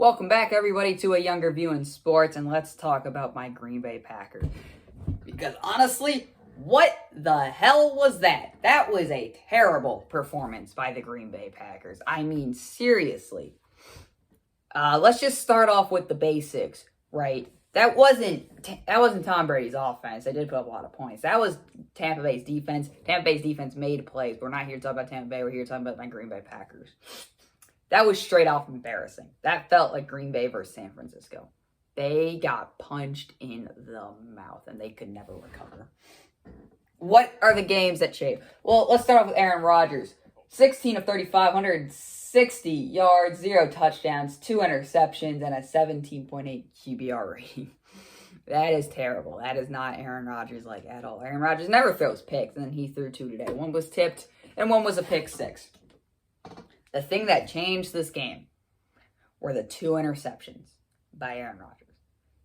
Welcome back, everybody, to a younger view in sports, and let's talk about my Green Bay Packers. Because honestly, what the hell was that? That was a terrible performance by the Green Bay Packers. I mean, seriously. Let's just start off with the basics, right? That wasn't Tom Brady's offense. They did put up a lot of points. That was Tampa Bay's defense. Tampa Bay's defense made plays. We're not here to talk about Tampa Bay. We're here to talk about my Green Bay Packers. That was straight off embarrassing. That felt like Green Bay versus San Francisco. They got punched in the mouth, and they could never recover. What are the games that shaped? Well, let's start off with Aaron Rodgers. 16 of 35, 160 yards, 0 touchdowns, 2 interceptions, and a 17.8 QBR rating. That is terrible. That is not Aaron Rodgers like at all. Aaron Rodgers never throws picks, and then he threw 2 today. One was tipped, and one was a pick 6. The thing that changed this game were the 2 interceptions by Aaron Rodgers.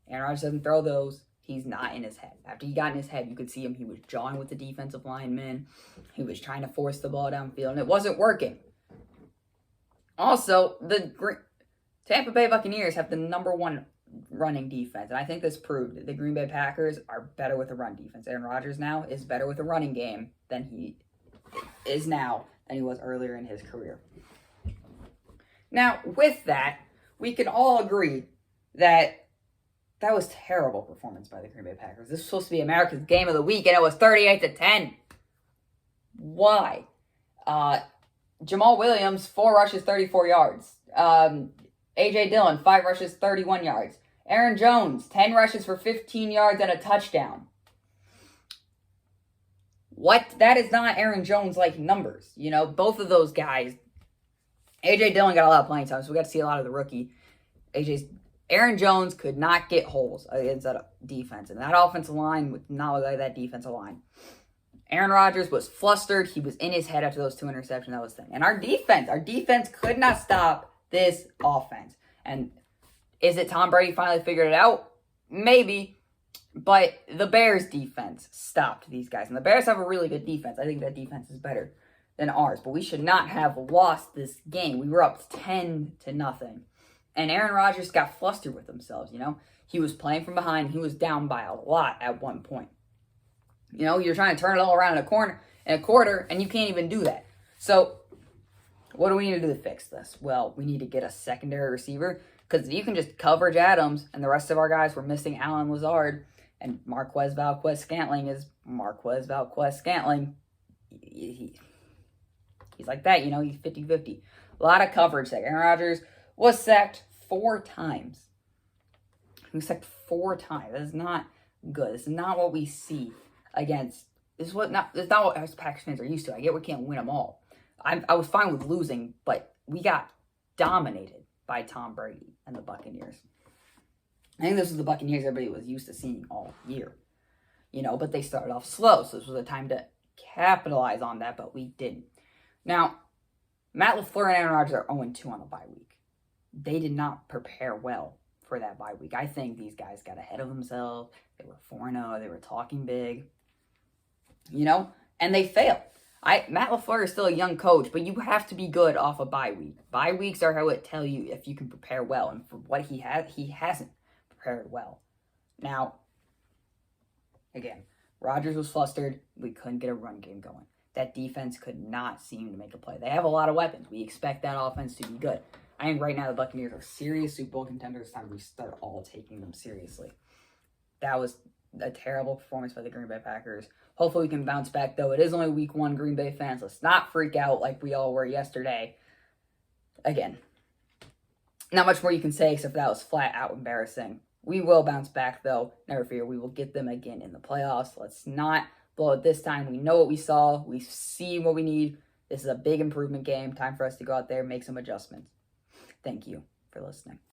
Aaron Rodgers doesn't throw those. He's not in his head. After he got in his head, you could see him. He was jawing with the defensive lineman. He was trying to force the ball downfield, and it wasn't working. Also, the Tampa Bay Buccaneers have the number 1 running defense, and I think this proved that the Green Bay Packers are better with a run defense. Aaron Rodgers now is better with a running game than he is now than he was earlier in his career. Now, with that, we can all agree that was terrible performance by the Green Bay Packers. This was supposed to be America's game of the week, and it was 38-10. Why? Jamal Williams, 4 rushes, 34 yards. A.J. Dillon, 5 rushes, 31 yards. Aaron Jones, 10 rushes for 15 yards and a touchdown. What? That is not Aaron Jones-like numbers. You know, both of those guys. A.J. Dillon got a lot of playing time, so we got to see a lot of the rookie. Aaron Jones could not get holes against that defense, and that offensive line would not look like that defensive line. Aaron Rodgers was flustered. He was in his head after those 2 interceptions. That was the thing. And our defense could not stop this offense. And is it Tom Brady finally figured it out? Maybe. But the Bears' defense stopped these guys. And the Bears have a really good defense. I think that defense is better than ours. But we should not have lost this game. We were up 10-0. And Aaron Rodgers got flustered with themselves, you know. He was playing from behind. He was down by a lot at one point. You know, you're trying to turn it all around in a quarter, and you can't even do that. So, what do we need to do to fix this? Well, we need to get a secondary receiver, because if you can just coverage Adams, and the rest of our guys were missing Allen Lazard, and Marquez Valdes-Scantling is Marquez Valdes-Scantling. He's like that, you know, he's 50-50. A lot of coverage there. Aaron Rodgers was sacked 4 times. He was sacked 4 times. That is not good. This is not what we see against. This is not what us Packers fans are used to. I get we can't win them all. I was fine with losing, but we got dominated by Tom Brady and the Buccaneers. I think this was the Buccaneers everybody was used to seeing all year. You know, but they started off slow, so this was a time to capitalize on that, but we didn't. Now, Matt LaFleur and Aaron Rodgers are 0-2 on the bye week. They did not prepare well for that bye week. I think these guys got ahead of themselves. They were 4-0. They were talking big. You know? And they failed. Matt LaFleur is still a young coach, but you have to be good off a bye week. Bye weeks are how it tell you if you can prepare well. And for what he hasn't prepared well. Now, again, Rodgers was flustered. We couldn't get a run game going. That defense could not seem to make a play. They have a lot of weapons. We expect that offense to be good. I think right now the Buccaneers are serious Super Bowl contenders. It's time we start all taking them seriously. That was a terrible performance by the Green Bay Packers. Hopefully we can bounce back, though. It is only week 1, Green Bay fans. Let's not freak out like we all were yesterday. Again, not much more you can say except that was flat out embarrassing. We will bounce back, though. Never fear. We will get them again in the playoffs. Let's not blow it this time. We know what we saw. We see what we need. This is a big improvement game. Time for us to go out there and make some adjustments. Thank you for listening.